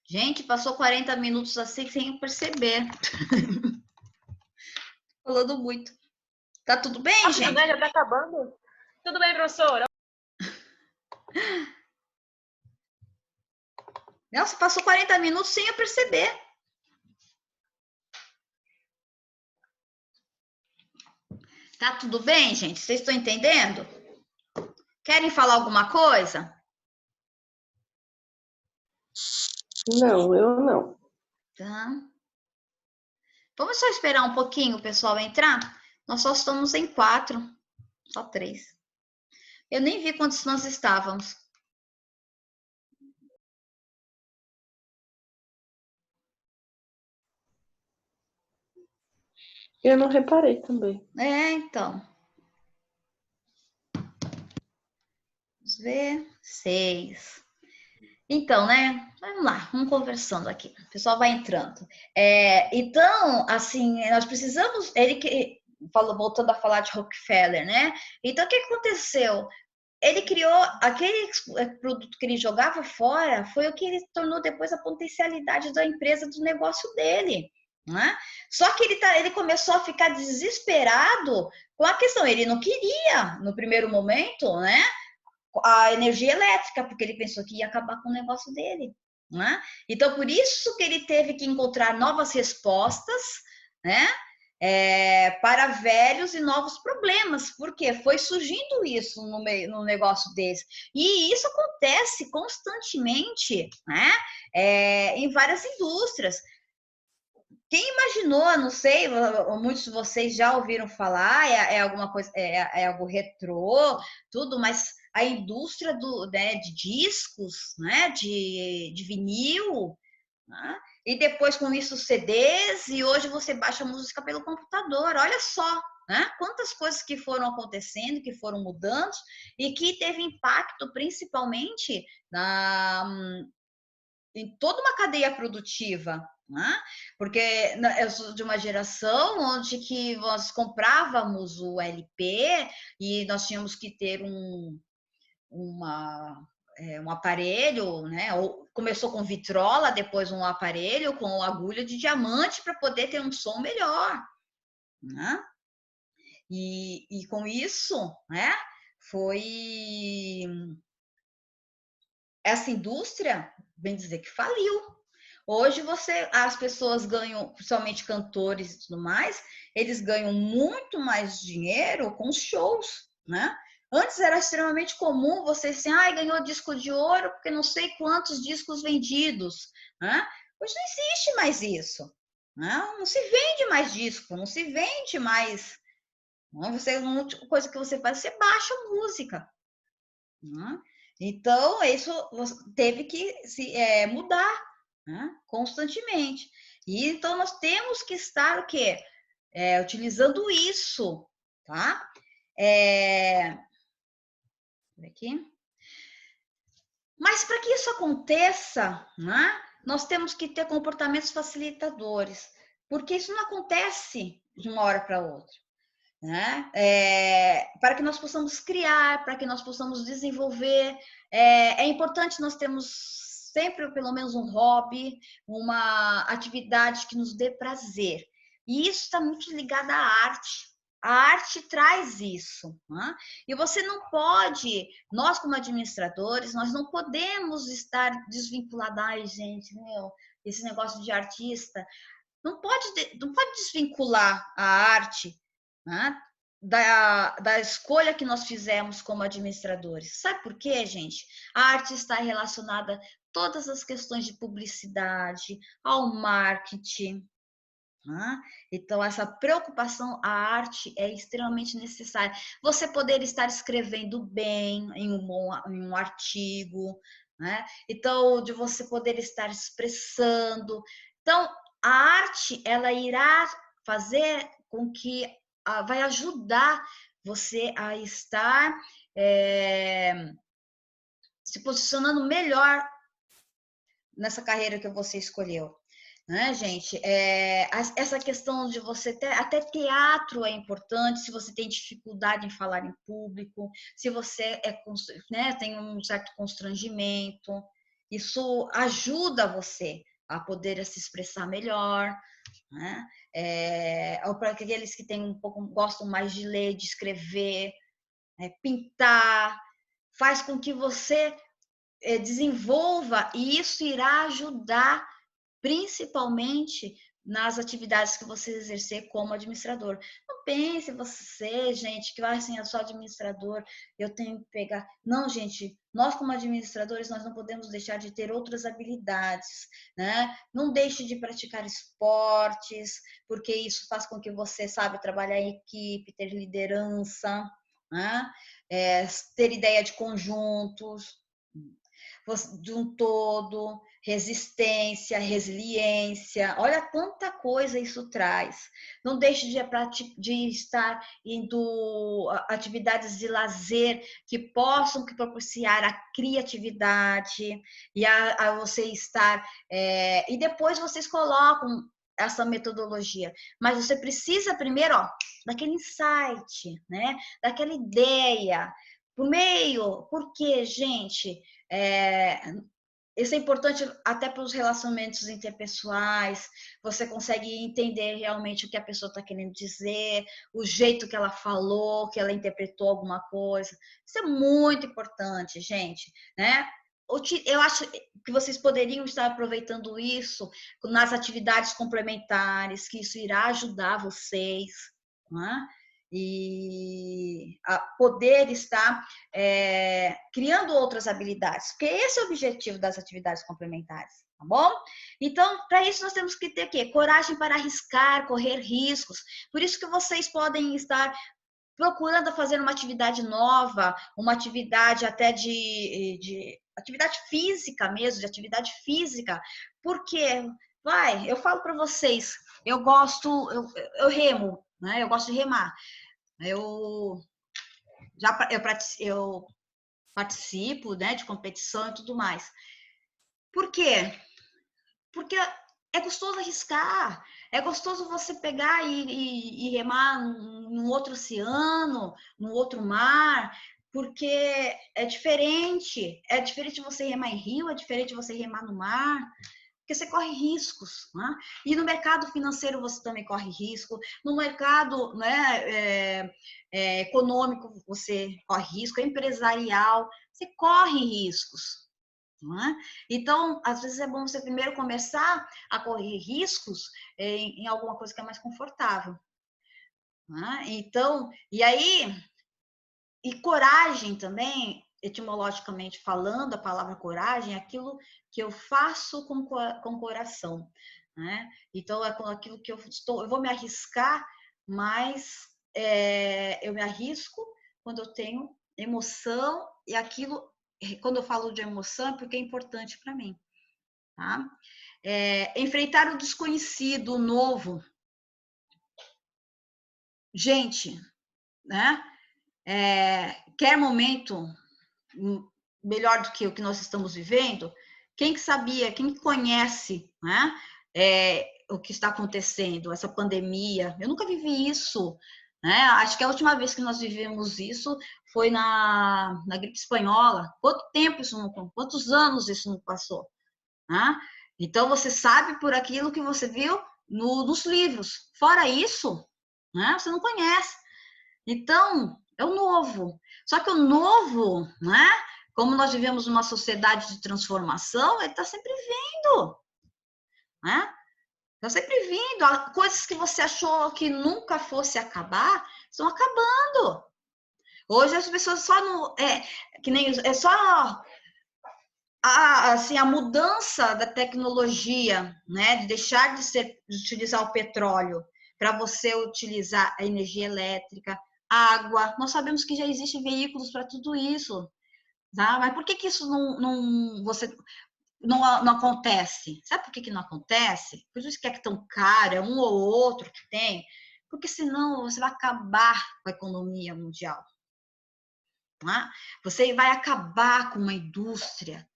Gente, passou 40 minutos assim sem perceber. Falando muito. Tá tudo bem, Rápido, gente? né? Já tá acabando. Tudo bem, professora? Nossa, passou 40 minutos sem eu perceber. Tá tudo bem, gente? Vocês estão entendendo? Querem falar alguma coisa? Não, eu não. Tá. Vamos só esperar um pouquinho o pessoal entrar? Nós só estamos em 4, só 3. Eu nem vi quantos nós estávamos. Eu não reparei também. Então. Vamos ver. 6. Então, né? Vamos lá, vamos conversando aqui. O pessoal vai entrando. Então, assim, nós precisamos. Ele que falou, voltando a falar de Rockefeller, né? Então, o que aconteceu? Ele criou aquele produto que ele jogava fora, foi o que ele tornou depois a potencialidade da empresa, do negócio dele. Né? Só que ele começou a ficar desesperado com a questão. Ele não queria, no primeiro momento, né? A energia elétrica, porque ele pensou que ia acabar com o negócio dele. Né? Então, por isso que ele teve que encontrar novas respostas, né? Para velhos e novos problemas, porque foi surgindo isso no negócio desse. E isso acontece constantemente, né? Em várias indústrias. Quem imaginou, não sei, muitos de vocês já ouviram falar, alguma coisa, é algo retrô, tudo, mas a indústria né, de discos, né, de vinil, né, e depois com isso CDs, e hoje você baixa música pelo computador, olha só, né, quantas coisas que foram acontecendo, que foram mudando, e que teve impacto principalmente em toda uma cadeia produtiva, né? Porque eu sou de uma geração onde que nós comprávamos o LP e nós tínhamos que ter um aparelho, né? Começou com vitrola, depois um aparelho com agulha de diamante para poder ter um som melhor, né? E com isso, né? Foi essa indústria, bem dizer que faliu. Hoje as pessoas ganham, principalmente cantores e tudo mais, eles ganham muito mais dinheiro com os shows, né? Antes era extremamente comum você assim, ganhou disco de ouro porque não sei quantos discos vendidos, né? Hoje não existe mais isso, né? Não se vende mais disco, não se vende mais. Não, a única coisa que você faz, você baixa a música, né? Então, isso teve que mudar, né? Constantemente. E então, nós temos que estar o quê? Utilizando isso, tá? Aqui. Mas para que isso aconteça, né? Nós temos que ter comportamentos facilitadores, porque isso não acontece de uma hora para outra. Né? Para que nós possamos criar, para que nós possamos desenvolver. É importante nós termos sempre pelo menos um hobby, uma atividade que nos dê prazer. E isso está muito ligado à arte. A arte traz isso. Né? E você não pode, nós como administradores, nós não podemos estar desvinculados. Ai, gente, esse negócio de artista. Não pode desvincular a arte, né, da escolha que nós fizemos como administradores. Sabe por quê, gente? A arte está relacionada a todas as questões de publicidade, ao marketing. Né? Então, essa preocupação, a arte é extremamente necessária. Você poder estar escrevendo bem em um artigo, né? Então, de você poder estar expressando. Então, a arte, ela irá fazer com que vai ajudar você a estar se posicionando melhor nessa carreira que você escolheu. Né, gente? Essa questão de você ter, até teatro é importante, se você tem dificuldade em falar em público, se você né, tem um certo constrangimento. Isso ajuda você a poder se expressar melhor, né? Ou para aqueles que têm um pouco, gostam mais de ler, de escrever, pintar, faz com que você desenvolva, e isso irá ajudar principalmente nas atividades que você exercer como administrador. Não pense você, gente, que vai assim, eu sou administrador, eu tenho que pegar. Não, gente, nós como administradores, nós não podemos deixar de ter outras habilidades, né? Não deixe de praticar esportes, porque isso faz com que você saiba trabalhar em equipe, ter liderança, né? Ter ideia de conjuntos, de um todo, resistência, resiliência. Olha quanta coisa isso traz. Não deixe de estar indo a atividades de lazer que possam propiciar a criatividade e a você estar. E depois vocês colocam essa metodologia, mas você precisa primeiro, daquele insight, né? Daquela ideia. Por meio, porque, gente, isso é importante até para os relacionamentos interpessoais. Você consegue entender realmente o que a pessoa está querendo dizer, o jeito que ela falou, que ela interpretou alguma coisa. Isso é muito importante, gente, né? Eu acho que vocês poderiam estar aproveitando isso nas atividades complementares, que isso irá ajudar vocês, né? E a poder estar criando outras habilidades, porque esse é o objetivo das atividades complementares, tá bom? Então, para isso nós temos que ter o quê? Coragem para arriscar, correr riscos. Por isso que vocês podem estar procurando fazer uma atividade nova, uma atividade até de atividade física mesmo, de atividade física, porque, eu falo para vocês, eu remo, né? Eu gosto de remar. Eu participo, né, de competição e tudo mais. Por quê? Porque é gostoso arriscar, é gostoso você pegar e remar num outro oceano, num outro mar, porque é diferente você remar em rio, é diferente você remar no mar, porque você corre riscos, né? E no mercado financeiro você também corre risco, no mercado, né, econômico você corre risco, empresarial, você corre riscos. Né? Então, às vezes é bom você primeiro começar a correr riscos em alguma coisa que é mais confortável. Né? Então, e coragem também, etimologicamente falando, a palavra coragem é aquilo que eu faço com o coração. Né? Então, é com aquilo que eu vou me arriscar, mas eu me arrisco quando eu tenho emoção, e aquilo, quando eu falo de emoção, é porque é importante para mim. Tá? Enfrentar o desconhecido, o novo. Gente, né? Quer momento melhor do que o que nós estamos vivendo? Quem que sabia, quem conhece, né? O que está acontecendo, essa pandemia? Eu nunca vivi isso, né? Acho que a última vez que nós vivemos isso foi na gripe espanhola. Quantos anos isso não passou? Né? Então, você sabe por aquilo que você viu nos livros. Fora isso, né, você não conhece. Então, é o novo. Só que o novo, né, como nós vivemos uma sociedade de transformação, ele está sempre vindo. Né? Está sempre vindo. Coisas que você achou que nunca fosse acabar, estão acabando. Hoje as pessoas só não... que nem... É só... a mudança da tecnologia, né, de deixar de utilizar o petróleo para você utilizar a energia elétrica, água. Nós sabemos que já existem veículos para tudo isso, tá? Mas por que isso não acontece? Sabe por que não acontece? Por isso que é tão caro, é um ou outro que tem, porque senão você vai acabar com a economia mundial. Tá? Você vai acabar com uma indústria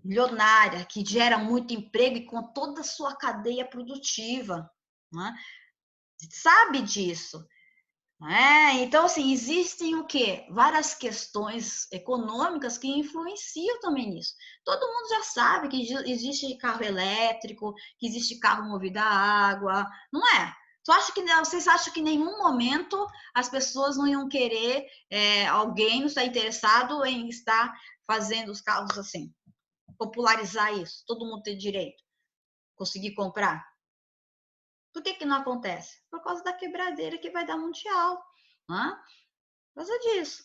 milionária, que gera muito emprego e com toda a sua cadeia produtiva. Né? Sabe disso. Então, assim, existem o quê? Várias questões econômicas que influenciam também nisso. Todo mundo já sabe que existe carro elétrico, que existe carro movido a água, não é? Vocês acham que em nenhum momento as pessoas não iam querer, alguém não está interessado em estar fazendo os carros assim, popularizar isso, todo mundo ter direito, conseguir comprar? Por que não acontece? Por causa da quebradeira que vai dar mundial, né? Por causa disso.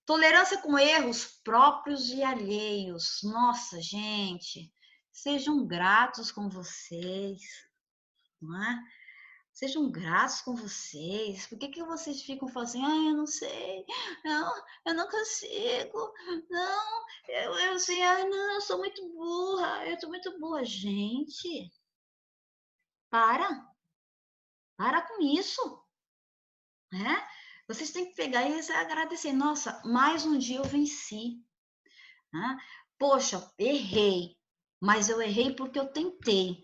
Tolerância com erros próprios e alheios. Nossa, gente, sejam gratos com vocês, não é? Sejam gratos com vocês. Por que vocês ficam falando assim, eu não sei, não, eu não consigo, não, eu assim, não, eu sou muito burra, eu sou muito burra. Gente, para com isso, né? Vocês têm que pegar e agradecer. Nossa, mais um dia eu venci. Né? Poxa, errei, mas eu errei porque eu tentei.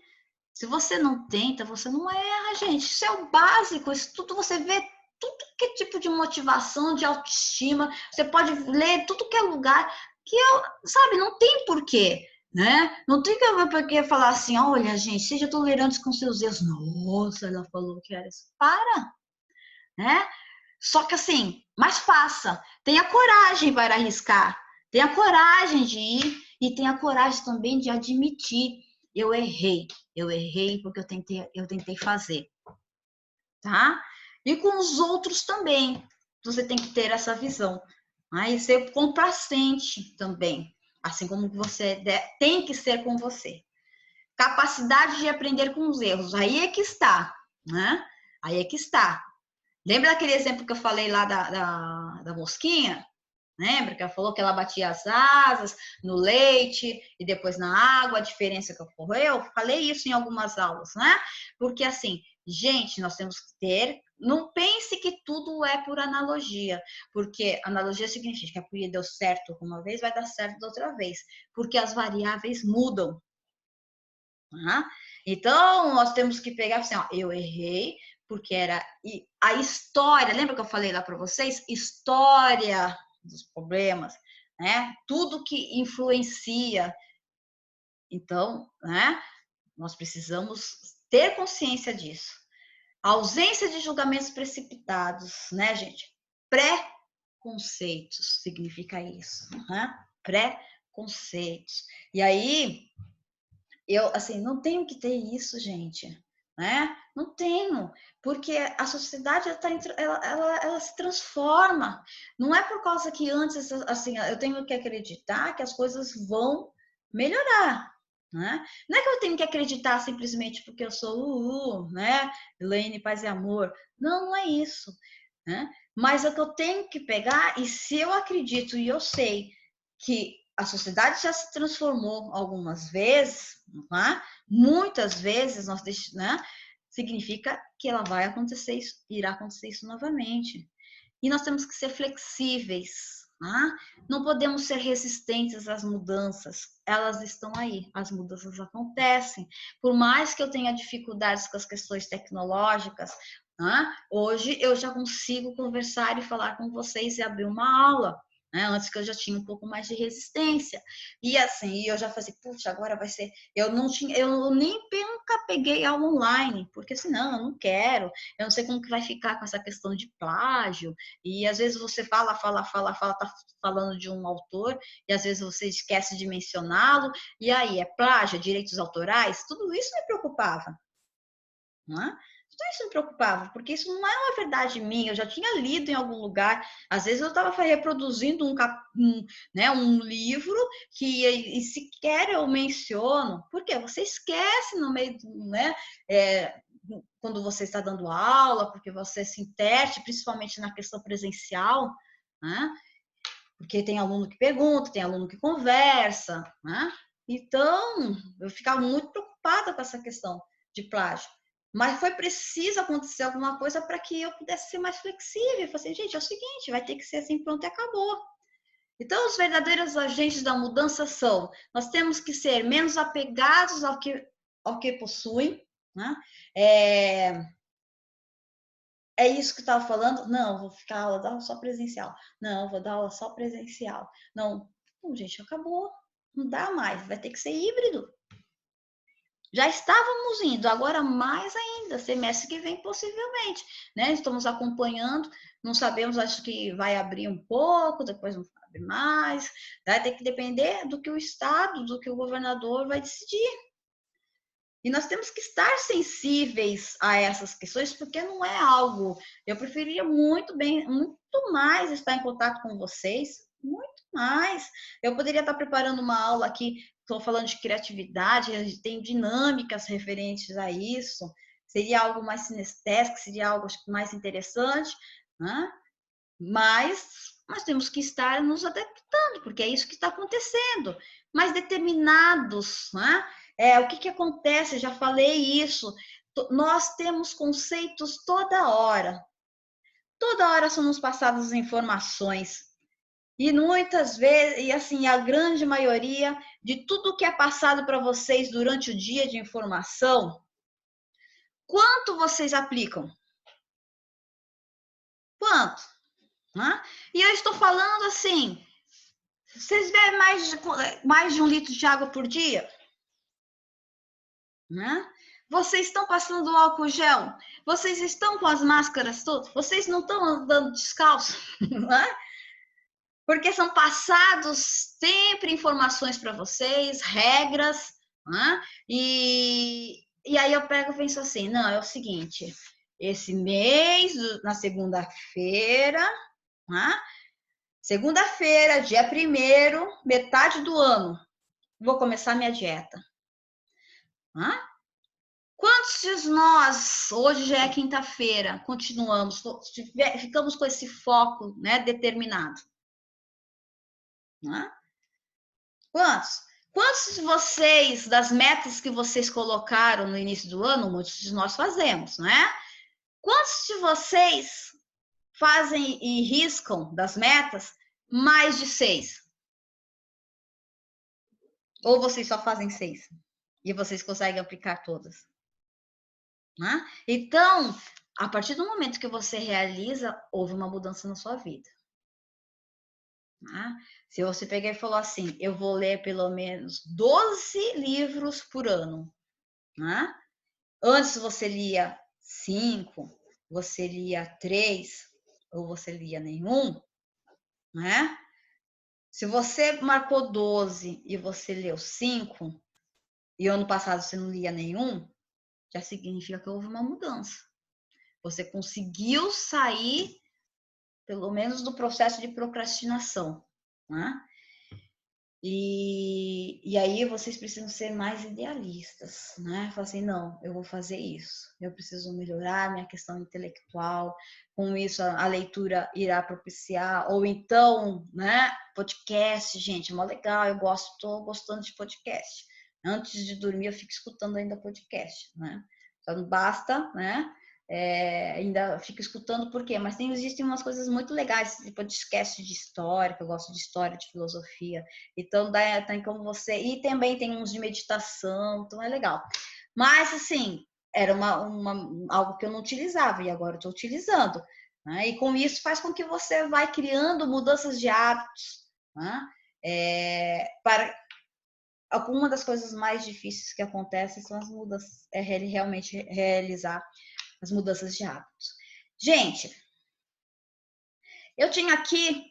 Se você não tenta, você não erra, gente. Isso é o básico. Isso tudo você vê, tudo que é tipo de motivação, de autoestima. Você pode ler tudo que é lugar que eu, sabe, não tem porquê, né? Não tem porquê falar assim, olha, gente, seja tolerante com seus erros. Nossa, ela falou que era isso. Para, né? Só que assim, mas faça. Tenha coragem para arriscar. Tenha coragem de ir e tenha coragem também de admitir. Eu errei. Eu errei porque eu tentei fazer. Tá? E com os outros também. Você tem que ter essa visão. E ser complacente também. Assim como você tem que ser com você. Capacidade de aprender com os erros. Aí é que está. Né? Aí é que está. Lembra daquele exemplo que eu falei lá da mosquinha? Lembra que ela falou que ela batia as asas no leite e depois na água, a diferença que ocorreu? Eu falei isso em algumas aulas, né? Porque assim, gente, nós temos que ter. Não pense que tudo é por analogia, porque analogia significa que a polícia deu certo uma vez, vai dar certo da outra vez, porque as variáveis mudam. Tá? Então, nós temos que pegar assim, ó, eu errei, porque era a história, lembra que eu falei lá para vocês? História dos problemas, né? Tudo que influencia. Então, né? Nós precisamos ter consciência disso. A ausência de julgamentos precipitados, né, gente? Pré-conceitos significa isso, né? Pré-conceitos. E aí, eu, assim, não tenho que ter isso, gente, né? Não tenho, porque a sociedade ela se transforma. Não é por causa que antes, assim, eu tenho que acreditar que as coisas vão melhorar, né? Não é que eu tenho que acreditar simplesmente porque eu sou né? Elaine, paz e amor. Não, não é isso, né? Mas é que eu tenho que pegar e se eu acredito e eu sei que a sociedade já se transformou algumas vezes, né? Muitas vezes né? Significa que ela vai acontecer isso, irá acontecer isso novamente. E nós temos que ser flexíveis, né? Não podemos ser resistentes às mudanças. Elas estão aí, as mudanças acontecem. Por mais que eu tenha dificuldades com as questões tecnológicas, né? Hoje eu já consigo conversar e falar com vocês e abrir uma aula. Né? Antes que eu já tinha um pouco mais de resistência. E assim, eu já falei, puxa, agora vai ser. Eu nem nunca peguei aula online, porque senão eu não quero, eu não sei como que vai ficar com essa questão de plágio, e às vezes você fala, tá falando de um autor, e às vezes você esquece de mencioná-lo, e aí é plágio, direitos autorais, tudo isso me preocupava, não é? Tudo isso me preocupava, porque isso não é uma verdade minha, eu já tinha lido em algum lugar, às vezes eu estava reproduzindo né, um livro que e sequer eu menciono, porque você esquece no meio do, né, quando você está dando aula, porque você se interte, principalmente na questão presencial, né? Porque tem aluno que pergunta, tem aluno que conversa, né? Então, eu ficava muito preocupada com essa questão de plágio. Mas foi preciso acontecer alguma coisa para que eu pudesse ser mais flexível. Eu falei assim, gente, é o seguinte, vai ter que ser assim, pronto e acabou. Então, os verdadeiros agentes da mudança são, nós temos que ser menos apegados ao que possuem, né? é isso que eu estava falando? Não, vou ficar aula, dar aula só presencial. Não, vou dar aula só presencial. Não, gente, acabou. Não dá mais, vai ter que ser híbrido. Já estávamos indo, agora mais ainda, semestre que vem possivelmente, né? Estamos acompanhando, não sabemos, acho que vai abrir um pouco, depois não vai abrir mais, vai ter que depender do que o Estado, do que o governador vai decidir. E nós temos que estar sensíveis a essas questões, porque não é algo. Eu preferia muito mais estar em contato com vocês, muito mais. Eu poderia estar preparando uma aula aqui, estou falando de criatividade, tem dinâmicas referentes a isso. Seria algo mais sinestésico, seria algo mais interessante, né? Mas nós temos que estar nos adaptando, porque é isso que está acontecendo. Mas determinados, né? O que acontece? Eu já falei isso. Nós temos conceitos toda hora. Toda hora são nos passadas informações. E muitas vezes, e assim, a grande maioria de tudo que é passado para vocês durante o dia de informação, quanto vocês aplicam? Quanto? Né? E eu estou falando assim, vocês bebem mais de 1 litro de água por dia? Né? Vocês estão passando álcool gel? Vocês estão com as máscaras todas? Vocês não estão andando descalço? Né? Porque são passados sempre informações para vocês, regras, né? E aí eu pego e penso assim, não, é o seguinte, esse mês, na segunda-feira, né? Segunda-feira, dia 1º, metade do ano, vou começar minha dieta. Hã? Quantos de nós, hoje já é quinta-feira, continuamos, ficamos com esse foco, né, determinado? Hã? Quantos? Quantos de vocês, das metas que vocês colocaram no início do ano, muitos de nós fazemos, né? Quantos de vocês fazem e riscam das metas mais de 6? Ou vocês só fazem 6? E vocês conseguem aplicar todas? Né? Então, a partir do momento que você realiza, houve uma mudança na sua vida. Né? Se você pegar e falou assim, eu vou ler pelo menos 12 livros por ano. Né? Antes você lia 5, você lia 3, ou você lia nenhum. Né? Se você marcou 12 e você leu 5, e ano passado você não lia nenhum, já significa que houve uma mudança. Você conseguiu sair, pelo menos, do processo de procrastinação, né? E aí vocês precisam ser mais idealistas, né? Falar assim, não, eu vou fazer isso. Eu preciso melhorar minha questão intelectual. Com isso, a leitura irá propiciar. Ou então, né? Podcast, gente, é mó legal. Eu tô gostando de podcast. Antes de dormir, eu fico escutando ainda podcast, né? Só não basta, né? Ainda fico escutando por quê? Mas existem umas coisas muito legais, tipo podcast de história, que eu gosto de história, de filosofia. Então, tem como você... E também tem uns de meditação, então é legal. Mas, assim, era algo que eu não utilizava, e agora eu estou utilizando. Né? E com isso faz com que você vai criando mudanças de hábitos. Né? Alguma das coisas mais difíceis que acontecem são as mudanças, realmente realizar as mudanças de hábitos. Gente, eu tinha aqui,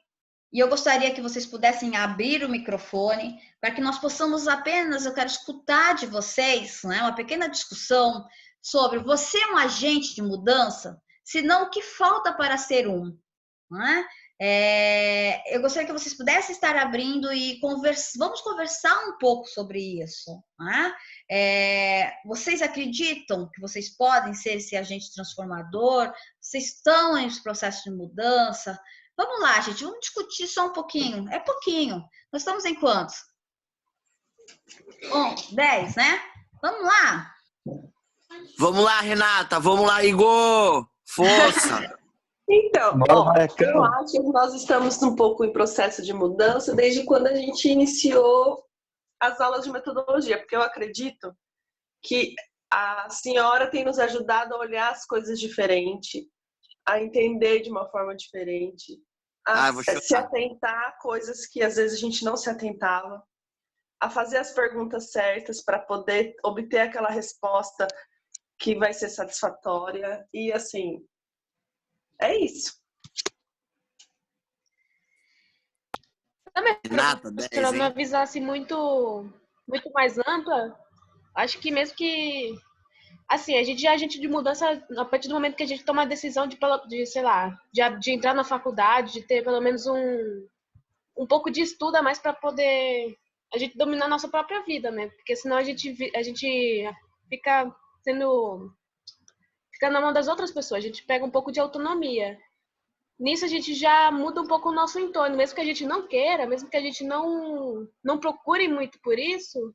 e eu gostaria que vocês pudessem abrir o microfone, para que nós possamos apenas, eu quero escutar de vocês, né, uma pequena discussão sobre você é um agente de mudança? Se não, o que falta para ser um? Né? Eu gostaria que vocês pudessem estar abrindo e vamos conversar um pouco sobre isso. Né? Vocês acreditam que vocês podem ser esse agente transformador? Vocês estão em processo de mudança? Vamos lá, gente, vamos discutir só um pouquinho. É pouquinho. Nós estamos em quantos? 10, né? Vamos lá. Vamos lá, Renata. Vamos lá, Igor. Força. Então, eu acho que nós estamos um pouco em processo de mudança desde quando a gente iniciou as aulas de metodologia, porque eu acredito que a senhora tem nos ajudado a olhar as coisas diferente, a entender de uma forma diferente, a vou se chorar. atentar a coisas que às vezes a gente não se atentava, a fazer as perguntas certas para poder obter aquela resposta que vai ser satisfatória. E assim, é isso. Também, Renata, 10, para uma hein? visão assim muito mais ampla, acho que mesmo que assim, a gente de mudança, a partir do momento que a gente toma a decisão de sei lá, de entrar na faculdade, de ter pelo menos um pouco de estudo a mais para poder a gente dominar a nossa própria vida, né? Porque senão a gente fica fica na mão das outras pessoas, a gente pega um pouco de autonomia. Nisso a gente já muda um pouco o nosso entorno, mesmo que a gente não queira, mesmo que a gente não procure muito por isso,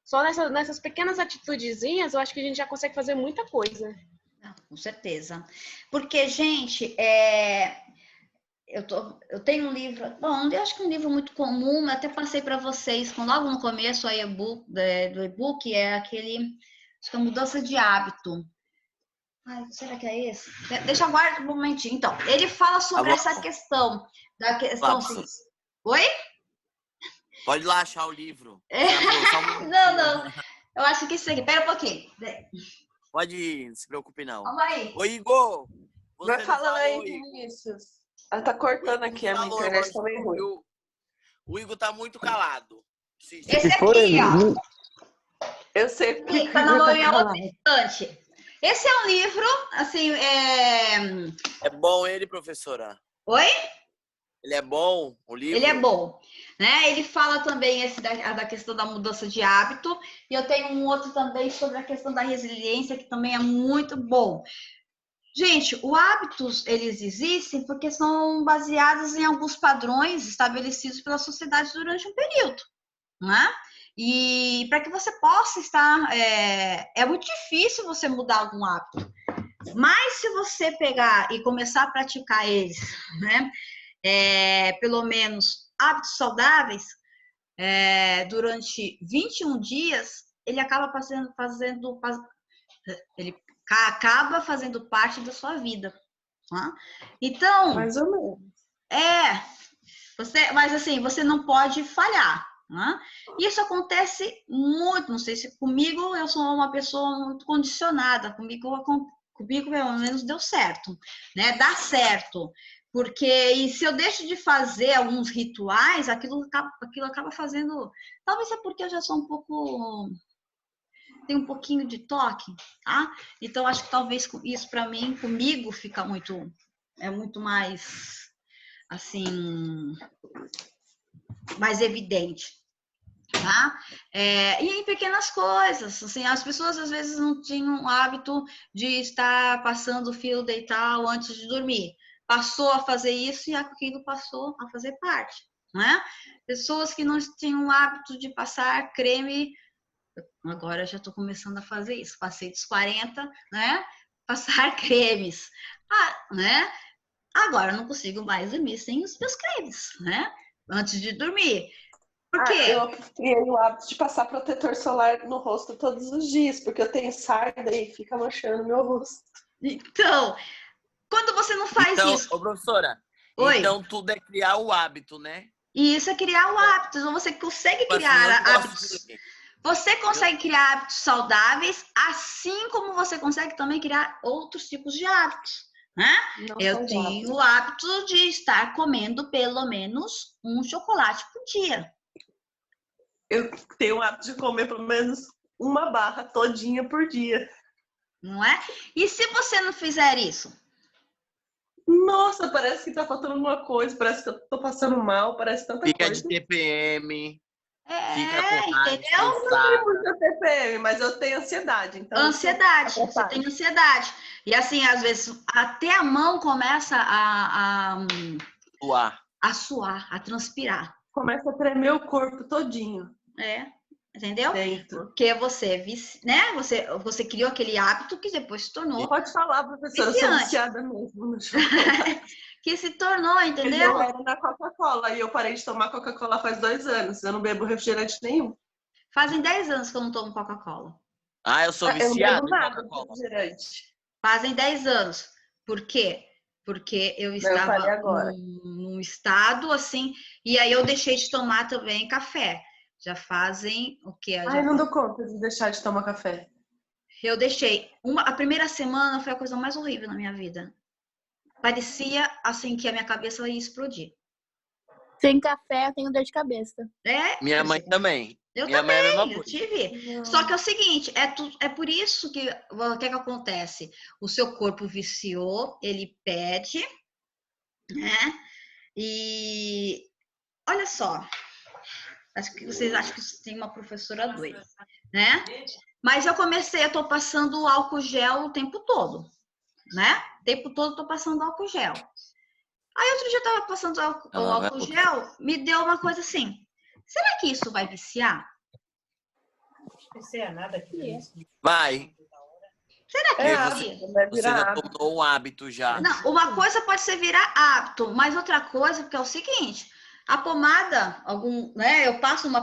só nessas pequenas atitudezinhas, eu acho que a gente já consegue fazer muita coisa. Com certeza. Porque, gente, eu tenho um livro, bom, eu acho que é um livro muito comum, até passei para vocês, logo no começo do e-book, é aquele, acho que é Mudança de Hábito. Ai, será que é esse? Deixa eu guardar um momentinho. Então, ele fala sobre essa questão, da questão... Oi? Pode ir lá achar o livro. Não, eu acho que isso aqui, pera um pouquinho. Pode ir, não se preocupe não. Calma aí. Ô, Igor! Vai falando aí, Vinícius. Ela tá cortando aqui, a minha internet tá meio ruim. O Igor tá muito calado. Esse aqui, ó. Eu sei porque tá na mão em outra instante. Esse é um livro, assim, É bom ele, professora? Oi? Ele é bom, o livro? Ele é bom, né? Ele fala também da questão da mudança de hábito, e eu tenho um outro também sobre a questão da resiliência, que também é muito bom. Gente, os hábitos, eles existem porque são baseados em alguns padrões estabelecidos pela sociedade durante um período, né? E para que você possa estar... É muito difícil você mudar algum hábito, mas se você pegar e começar a praticar eles, né? Pelo menos hábitos saudáveis, durante 21 dias, ele acaba ele acaba fazendo parte da sua vida. Tá? Então, mais ou menos. Mas assim, você não pode falhar. Né? Isso acontece muito, não sei se comigo eu sou uma pessoa muito condicionada, comigo pelo menos deu certo, né? Dá certo. Porque se eu deixo de fazer alguns rituais, aquilo acaba fazendo... Talvez é porque eu já sou tenho um pouquinho de toque, tá? Então, acho que talvez isso para mim, comigo, fica muito mais, assim, mais evidente, tá? E em pequenas coisas, assim, as pessoas às vezes não tinham o hábito de estar passando fio dental antes de dormir. Passou a fazer isso e aquilo passou a fazer parte, né? Pessoas que não tinham o hábito de passar creme, agora já estou começando a fazer isso, passei dos 40, né? Passar cremes, né? Agora eu não consigo mais dormir sem os meus cremes, né? Antes de dormir. Por quê? Eu criei o hábito de passar protetor solar no rosto todos os dias, porque eu tenho sarda e fica manchando meu rosto. Então, quando você não faz isso... Ô, professora, Oi? Então tudo é criar o hábito, né? E isso é criar o hábito. Então, você consegue criar hábitos... Você consegue criar hábitos saudáveis, assim como você consegue também criar outros tipos de hábitos, né? Eu tenho o hábito de estar comendo pelo menos um chocolate por dia. Eu tenho o hábito de comer pelo menos uma barra todinha por dia. Não é? E se você não fizer isso? Nossa, parece que tá faltando alguma coisa, parece que eu tô passando mal, parece tanta Fica coisa. de TPM. Entendeu? Eu não tenho muita TPM, mas eu tenho ansiedade. Então ansiedade, você tem ansiedade. E assim, às vezes, até a mão começa a suar, a transpirar. Começa a tremer o corpo todinho. Entendeu? Dentro. Porque você, né? Você criou aquele hábito que depois se tornou... Pode falar, professora, eu sou viciada mesmo no chocolate. Que se tornou, entendeu? Eu era na Coca-Cola e eu parei de tomar Coca-Cola faz 2 anos. Eu não bebo refrigerante nenhum. Fazem 10 anos que eu não tomo Coca-Cola. Eu sou viciado em Coca-Cola. Fazem 10 anos. Por quê? porque eu Não, eu parei estava agora. num estado assim, e aí eu deixei de tomar também café. Já fazem o quê? Ai, não dou conta de deixar de tomar café. Eu deixei. A primeira semana foi a coisa mais horrível na minha vida. Parecia assim que a minha cabeça ia explodir. Sem café, eu tenho dor de cabeça. Minha mãe também. Eu Minha mãe é a mesma também, eu coisa. tive. Só que é o seguinte, é por isso que o que acontece? O seu corpo viciou, ele pede, né? E olha só, acho que vocês acham que tem uma professora doida, né? Mas eu tô passando álcool gel o tempo todo, né? O tempo todo tô passando álcool gel. Aí outro dia eu tava passando o álcool gel, me deu uma coisa assim, será que isso vai viciar? Viciar nada aqui. Vai. Será que Vai Você já virar hábito. tornou um hábito já. Não, uma coisa pode ser virar hábito, mas outra coisa, porque é o seguinte, a pomada,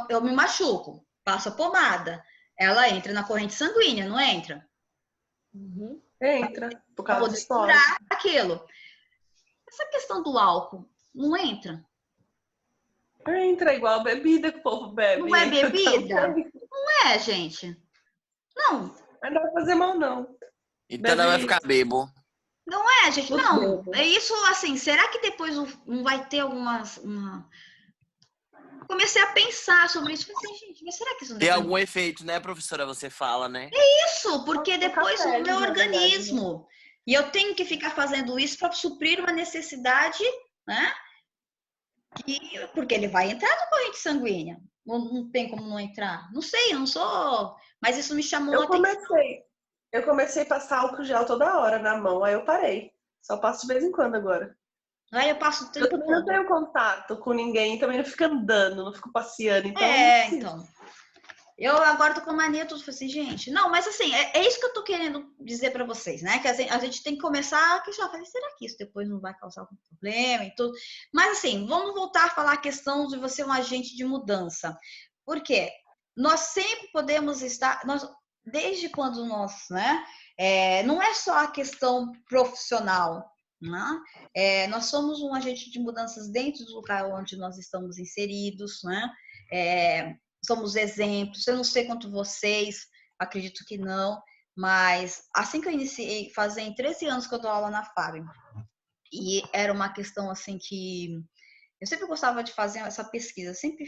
eu me machuco, passo a pomada, ela entra na corrente sanguínea, não entra? Entra, por Para causa do poder esporte. curar aquilo. Essa questão do álcool não entra? Entra igual a bebida que o povo bebe. Não é Entra bebida? também. Não é, gente. Não, Mas não vai fazer mal, não. Então ela vai ficar bebo. não é, gente. Não, é isso assim, será que depois não vai ter Comecei a pensar sobre isso. Falei assim, gente, mas será que isso não Tem depois... algum efeito, né, professora? Você fala, né? Isso, porque depois café, o meu na verdade, organismo... E eu tenho que ficar fazendo isso para suprir uma necessidade, né? Porque ele vai entrar na corrente sanguínea. Não tem como não entrar. Não sei, eu não sou... Mas isso me chamou a atenção. Eu comecei a passar álcool gel toda hora na mão, aí eu parei. Só passo de vez em quando agora. Aí eu passo o Eu tempo também não todo. tenho contato com ninguém, também não fico andando, não fico passeando, então Então. Eu agora tô com a mania tudo, falei assim, gente, não, mas assim, é isso que eu tô querendo dizer para vocês, né? Que a gente tem que começar a questionar, falei, será que isso depois não vai causar algum problema e tudo? Mas assim, vamos voltar a falar a questão de você ser um agente de mudança. Por quê? Nós sempre podemos estar, desde quando nós, né? Não é só a questão profissional, né? Nós somos um agente de mudanças dentro do lugar onde nós estamos inseridos, né? Somos exemplos. Eu não sei quanto vocês, acredito que não, mas assim que eu iniciei, fazem 13 anos que eu dou aula na FAB, e era uma questão assim que eu sempre gostava de fazer essa pesquisa, sempre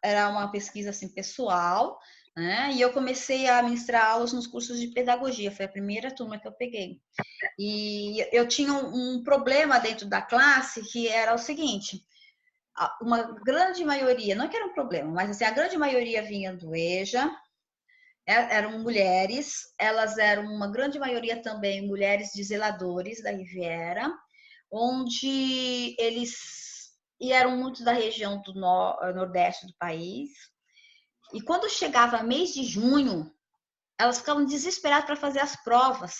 era uma pesquisa assim pessoal, né? E eu comecei a ministrar aulas nos cursos de pedagogia, foi a primeira turma que eu peguei. E eu tinha um problema dentro da classe que era o seguinte: uma grande maioria, não é que era um problema, mas assim, a grande maioria vinha do EJA, eram mulheres, elas eram uma grande maioria também mulheres de zeladores da Riviera, onde e eram muito da região do nordeste do país. E quando chegava mês de junho, elas ficavam desesperadas para fazer as provas,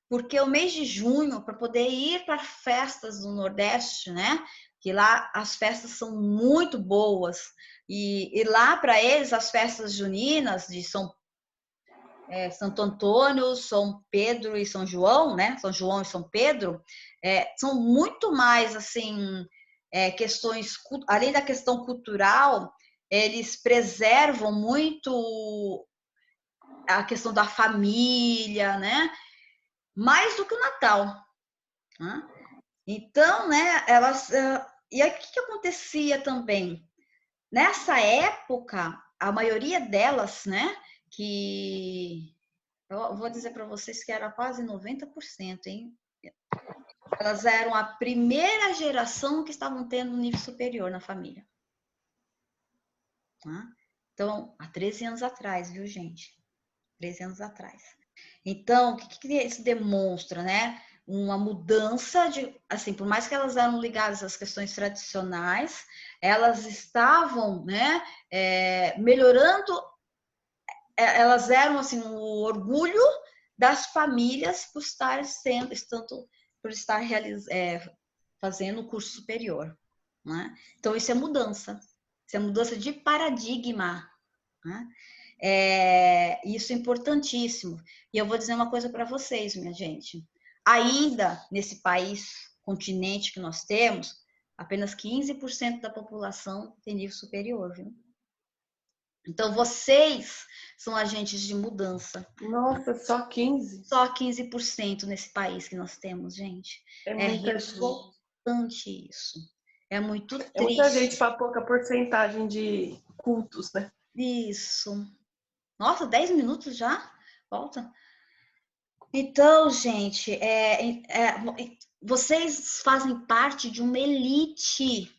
porque o mês de junho, para poder ir para festas do Nordeste, né? Que lá as festas são muito boas. E lá para eles, as festas juninas de Santo Antônio, São Pedro e São João, né? São João e São Pedro, são muito mais assim questões, além da questão cultural, eles preservam muito a questão da família, né? Mais do que o Natal. Né? Então, né, elas. E aí, o que acontecia também? Nessa época, a maioria delas, né, que. Eu vou dizer para vocês que era quase 90%, hein? Elas eram a primeira geração que estavam tendo um nível superior na família. Tá? Então, há 13 anos atrás, viu, gente? 13 anos atrás. Então, o que isso demonstra, né? Uma mudança de, assim, por mais que elas eram ligadas às questões tradicionais, elas estavam, né, melhorando, elas eram, assim, o orgulho das famílias por estar fazendo o curso superior, né? Então, isso é mudança de paradigma, né? Isso é importantíssimo. E eu vou dizer uma coisa para vocês, minha gente. Ainda nesse país continente que nós temos, apenas 15% da população tem nível superior, viu? Então, vocês são agentes de mudança. Nossa, só 15? Só 15% nesse país que nós temos, gente. É muita gente. Revoltante isso. É muito triste. É muita gente para pouca porcentagem de cultos, né? Isso. Nossa, 10 minutos já? Volta. Então, gente, vocês fazem parte de uma elite,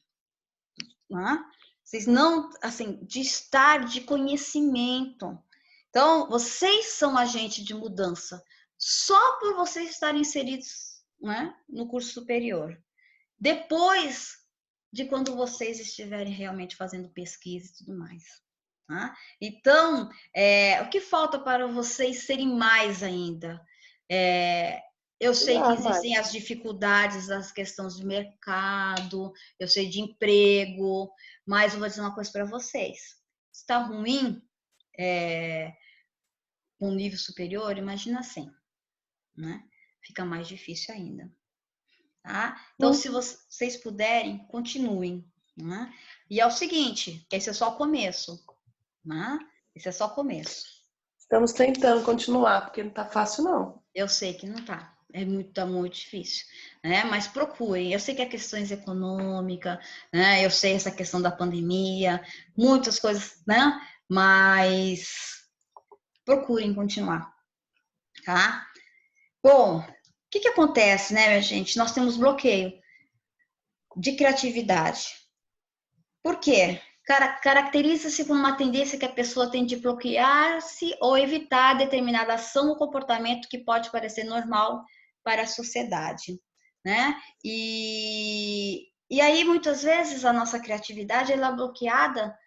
né? Vocês não, assim, de estar de conhecimento. Então, vocês são agente de mudança só por vocês estarem inseridos, né, no curso superior. Depois de quando vocês estiverem realmente fazendo pesquisa e tudo mais. Tá? Então, o que falta para vocês serem mais ainda? Eu sei que existem as dificuldades, as questões de mercado, eu sei de emprego, mas eu vou dizer uma coisa para vocês. Se está ruim, um nível superior, imagina assim, né? Fica mais difícil ainda. Tá? Então, se vocês puderem, continuem. Né? E é o seguinte, esse é só o começo. Né? Esse é só o começo. Estamos tentando continuar, porque não tá fácil, não. Eu sei que não tá. Tá muito difícil, né? Mas procurem. Eu sei que é questões econômicas, né? Eu sei essa questão da pandemia, muitas coisas, né? Mas procurem continuar, tá? Bom, o que acontece, né, minha gente? Nós temos bloqueio de criatividade. Por quê? Caracteriza-se por uma tendência que a pessoa tem de bloquear-se ou evitar determinada ação ou comportamento que pode parecer normal para a sociedade, né? E aí, muitas vezes, a nossa criatividade ela é bloqueada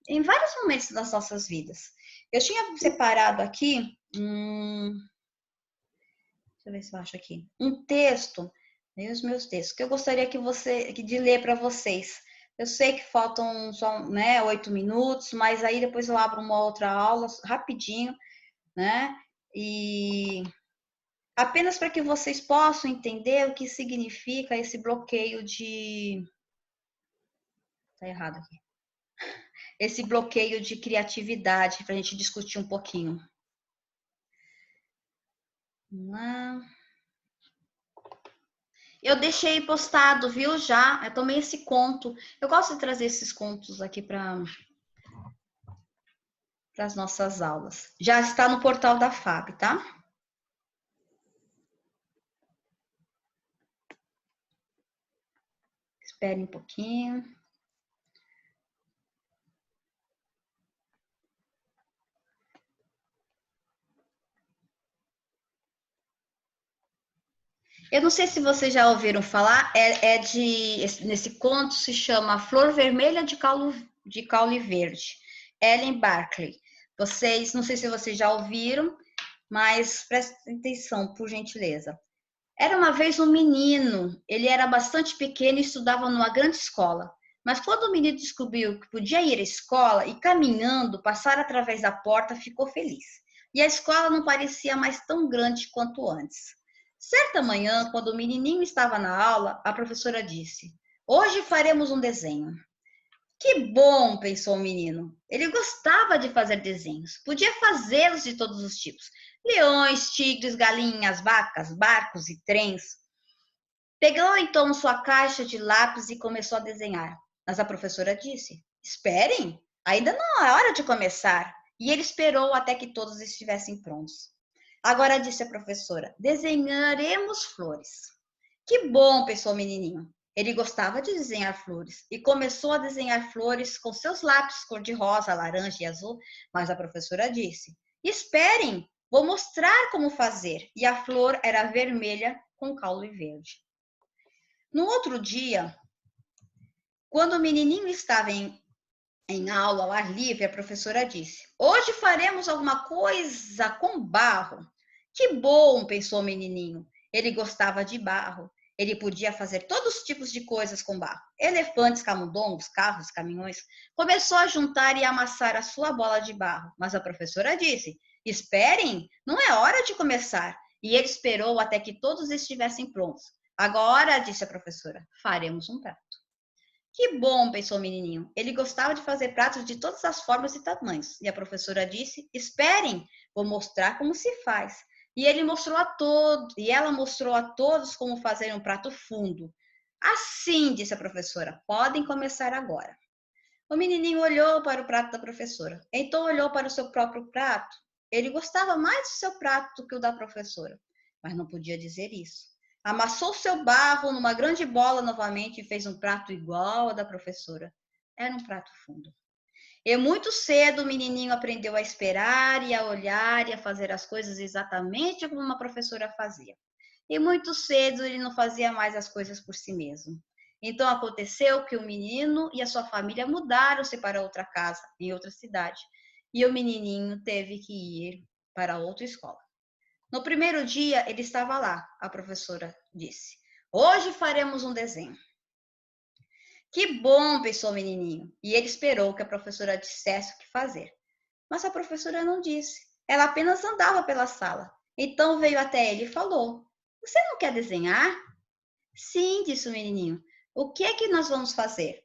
em vários momentos das nossas vidas. Eu tinha separado aqui, deixa eu ver se eu acho aqui, um texto, os meus textos, que eu gostaria de ler para vocês. Eu sei que faltam só, né, 8 minutos, mas aí depois eu abro uma outra aula rapidinho, né? E apenas para que vocês possam entender o que significa esse bloqueio de... Tá errado aqui. Esse bloqueio de criatividade, para a gente discutir um pouquinho. Vamos lá. Eu deixei postado, viu, já. Eu tomei esse conto. Eu gosto de trazer esses contos aqui para as nossas aulas. Já está no portal da FAB, tá? Espere um pouquinho. Eu não sei se vocês já ouviram falar, nesse conto se chama Flor Vermelha de Caule Verde, Ellen Barclay. Não sei se vocês já ouviram, mas prestem atenção, por gentileza. Era uma vez um menino, ele era bastante pequeno e estudava numa grande escola. Mas quando o menino descobriu que podia ir à escola e caminhando, passar através da porta, ficou feliz. E a escola não parecia mais tão grande quanto antes. Certa manhã, quando o menininho estava na aula, a professora disse: "Hoje faremos um desenho." Que bom, pensou o menino. Ele gostava de fazer desenhos. Podia fazê-los de todos os tipos: leões, tigres, galinhas, vacas, barcos e trens. Pegou então sua caixa de lápis e começou a desenhar. Mas a professora disse: "Esperem, ainda não é hora de começar." E ele esperou até que todos estivessem prontos. Agora, disse a professora, desenharemos flores. Que bom, pensou o menininho. Ele gostava de desenhar flores e começou a desenhar flores com seus lápis cor-de-rosa, laranja e azul, mas a professora disse: "Esperem, vou mostrar como fazer." E a flor era vermelha com caule verde. No outro dia, quando o menininho estava em aula ao ar livre, a professora disse: "Hoje faremos alguma coisa com barro." Que bom, pensou o menininho. Ele gostava de barro. Ele podia fazer todos os tipos de coisas com barro. Elefantes, camundongos, carros, caminhões. Começou a juntar e amassar a sua bola de barro. Mas a professora disse: "Esperem, não é hora de começar." E ele esperou até que todos estivessem prontos. Agora, disse a professora, faremos um prato. Que bom, pensou o menininho. Ele gostava de fazer pratos de todas as formas e tamanhos. E a professora disse, esperem, vou mostrar como se faz. E ela mostrou a todos como fazer um prato fundo. Assim, disse a professora, podem começar agora. O menininho olhou para o prato da professora. Então olhou para o seu próprio prato. Ele gostava mais do seu prato do que o da professora, mas não podia dizer isso. Amassou seu barro numa grande bola novamente e fez um prato igual ao da professora. Era um prato fundo. E muito cedo o menininho aprendeu a esperar e a olhar e a fazer as coisas exatamente como uma professora fazia. E muito cedo ele não fazia mais as coisas por si mesmo. Então aconteceu que o menino e a sua família mudaram-se para outra casa, em outra cidade. E o menininho teve que ir para outra escola. No primeiro dia, ele estava lá, a professora disse. Hoje faremos um desenho. Que bom, pensou o menininho. E ele esperou que a professora dissesse o que fazer. Mas a professora não disse. Ela apenas andava pela sala. Então veio até ele e falou: Você não quer desenhar? Sim, disse o menininho. O que é que nós vamos fazer?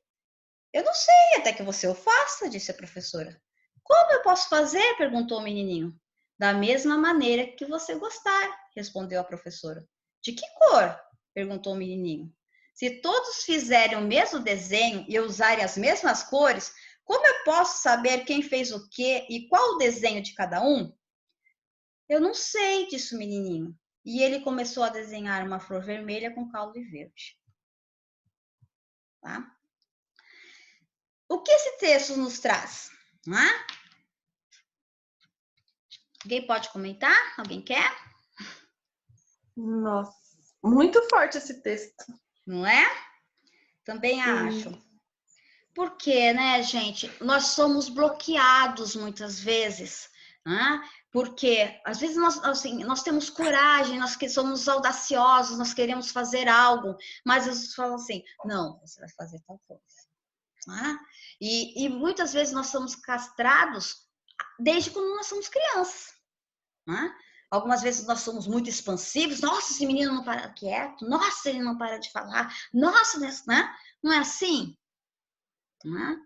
Eu não sei, até que você o faça, disse a professora. Como eu posso fazer? Perguntou o menininho. Da mesma maneira que você gostar, respondeu a professora. De que cor? Perguntou o menininho. Se todos fizerem o mesmo desenho e usarem as mesmas cores, como eu posso saber quem fez o quê e qual o desenho de cada um? Eu não sei, disse o menininho. E ele começou a desenhar uma flor vermelha com caule verde. Tá? O que esse texto nos traz? Não é? Alguém pode comentar? Alguém quer? Nossa, muito forte esse texto. Não é? Também acho. Porque, né, gente, nós somos bloqueados muitas vezes, né? Porque às vezes nós temos coragem, nós que somos audaciosos, nós queremos fazer algo, mas Jesus fala assim: não, você vai fazer tal coisa. Né? E muitas vezes nós somos castrados desde quando nós somos crianças. Né? Algumas vezes nós somos muito expansivos. Nossa, esse menino não para quieto. Nossa, ele não para de falar. Nossa, né? Não é assim? Né?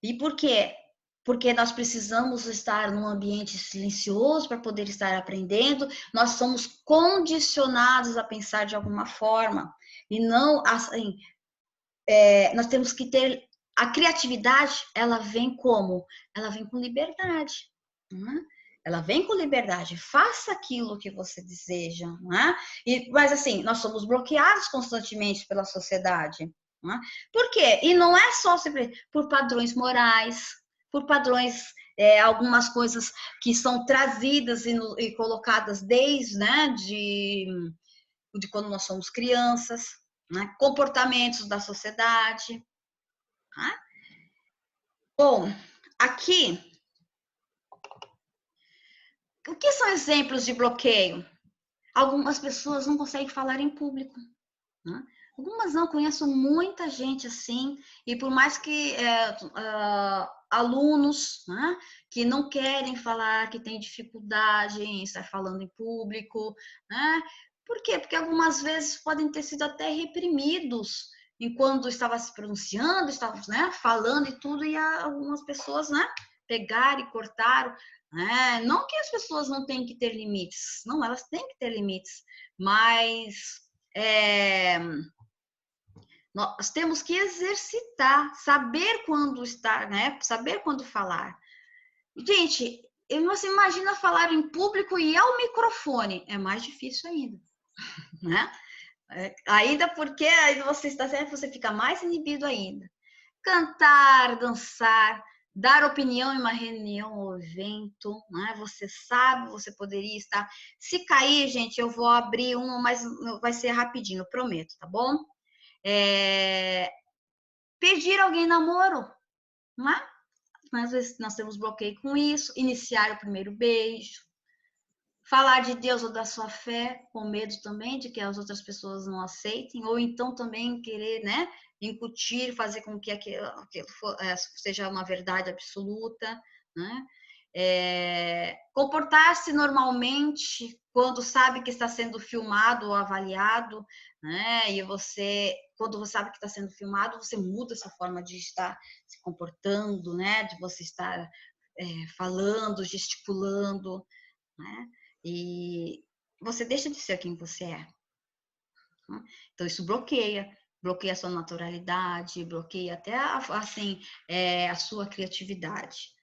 E por quê? Porque nós precisamos estar num ambiente silencioso para poder estar aprendendo. Nós somos condicionados a pensar de alguma forma. E não assim, nós temos que ter a criatividade, ela vem como? Ela vem com liberdade. Né? Ela vem com liberdade, faça aquilo que você deseja, né? Mas assim, nós somos bloqueados constantemente pela sociedade. Né? Por quê? E não é só por padrões morais, por padrões, algumas coisas que são trazidas e colocadas desde, né, de quando nós somos crianças, né? Comportamentos da sociedade. Né? Bom, aqui o que são exemplos de bloqueio? Algumas pessoas não conseguem falar em público. Né? Algumas não, conheço muita gente assim, e por mais que alunos, né, que não querem falar, que têm dificuldade em estar falando em público, né? Por quê? Porque algumas vezes podem ter sido até reprimidos enquanto estava se pronunciando, estava, né, falando e tudo, e algumas pessoas, né, pegaram e cortaram. Não que as pessoas não tenham que ter limites, não, elas têm que ter limites, mas nós temos que exercitar, saber quando estar, né? Saber quando falar. Gente, você imagina falar em público e ao microfone, é mais difícil ainda, né? Ainda porque aí você está certo, você fica mais inibido ainda. Cantar, dançar, dar opinião em uma reunião ou evento, né? Você sabe, você poderia estar. Se cair, gente, eu vou abrir uma, mas vai ser rapidinho, eu prometo, tá bom? Pedir alguém namoro, não é? Às vezes nós temos bloqueio com isso. Iniciar o primeiro beijo. Falar de Deus ou da sua fé, com medo também de que as outras pessoas não aceitem, ou então também querer, né, incutir, fazer com que aquilo seja uma verdade absoluta, né? comportar-se normalmente quando sabe que está sendo filmado ou avaliado, né? E quando você sabe que está sendo filmado, você muda essa forma de estar se comportando, né? De você estar falando, gesticulando, né? E você deixa de ser quem você é. Então, isso bloqueia a sua naturalidade, bloqueia até, assim, a sua criatividade.